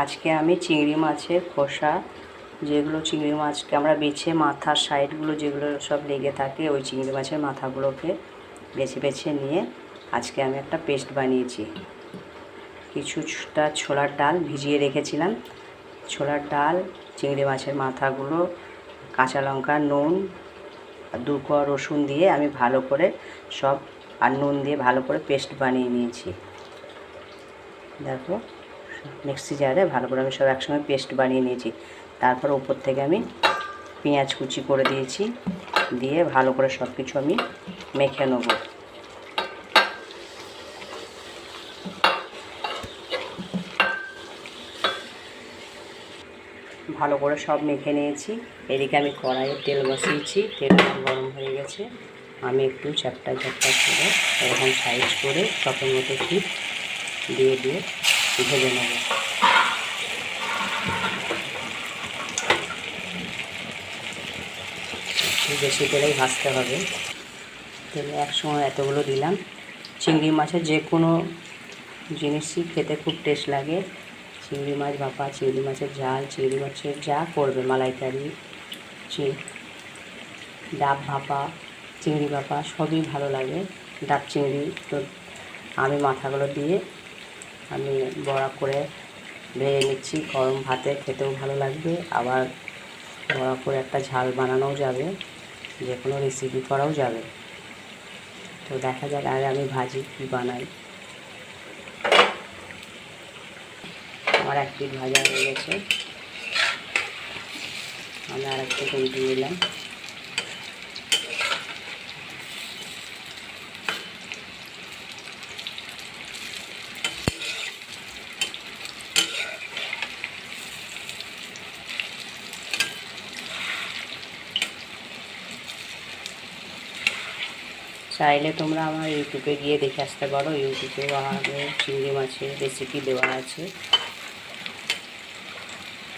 আজকে আমি চিংড়ি মাছের খোসা, যেগুলো চিংড়ি মাছকে আমরা বেছে মাথার সাইডগুলো যেগুলো সব লেগে থাকে, ওই চিংড়ি মাছের মাথাগুলোকে বেছে বেছে নিয়ে আজকে আমি একটা পেস্ট বানিয়েছি। কিছুটা ছোলার ডাল ভিজিয়ে রেখেছিলাম। ছোলার ডাল, চিংড়ি মাছের মাথাগুলো, কাঁচা লঙ্কা, নুন, 2 কোয়া রসুন দিয়ে আমি ভালো করে সব, আর নুন দিয়ে ভালো করে পেস্ট বানিয়ে নিয়েছি। দেখো, মিক্সি জারে ভালো করে আমি সব একসঙ্গে পেস্ট বানিয়ে নিয়েছি। তারপর উপর থেকে আমি পেঁয়াজ কুচি করে দিয়েছি, দিয়ে ভালো করে সব কিছু আমি মেখে নেব। ভালো করে সব মেখে নিয়েছি। এদিকে আমি কড়াইয়ে তেল বসিয়েছি, তেল গরম হয়ে গেছে। আমি একটু চ্যাপটা চ্যাপটা করে এরকম সাইজ করে চপের মতো একটু দিয়ে ভেজে নেব। বেশি করেই ভাজতে হবে। তেলে একসময় এতগুলো দিলাম। চিংড়ি মাছের যে কোনো জিনিসই খেতে খুব টেস্ট লাগে। চিংড়ি মাছ ভাপা, চিংড়ি মাছের ঝাল, চিংড়ি মাছের যা করবে, মালাইকারি, ডাব ভাপা, চিংড়ি ভাপা সবই ভালো লাগে। ডাব চিংড়ি তো আমি মাথাগুলো দিয়ে আমি বড়া করে ভেজে নিচ্ছি। গরম ভাতে খেতেও ভালো লাগবে, আবার বড়া করে একটা ঝাল বানানোও যাবে, যে কোনো রেসিপি করাও যাবে। তো দেখা যাক আগে আমি ভাজি কী বানাই। আমার এক পিঠ ভাজা হয়ে গেছে, আমি আর একটা উল্টে নিলাম। চাইলে তোমরা আমার ইউটিউবে গিয়ে দেখে আসতে পারো। ইউটিউবেও আমার চিংড়ি মাছের রেসিপি দেওয়া আছে।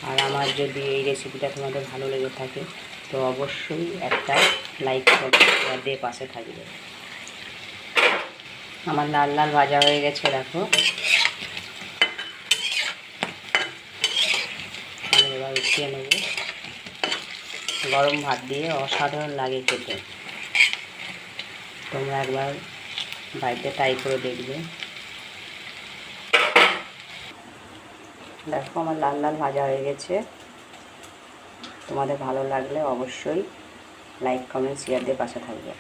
আর আমার যদি এই রেসিপিটা তোমাদের ভালো লেগে থাকে তো অবশ্যই একটা লাইক শেয়ার দিয়ে পাশে থাকবে। আমার লাল লাল ভাজা হয়ে গেছে, দেখো। আমি এবার উঠিয়ে নেব। গরম ভাত দিয়ে অসাধারণ লাগে খেতে। তোমরা একবার বাড়িতে ট্রাই করে দেখবে। দেখো, আমার লাল লাল ভাজা হয়ে গেছে। তোমাদের ভালো লাগলে অবশ্যই লাইক, কমেন্ট, শেয়ার দিয়ে পাশে থাকবে।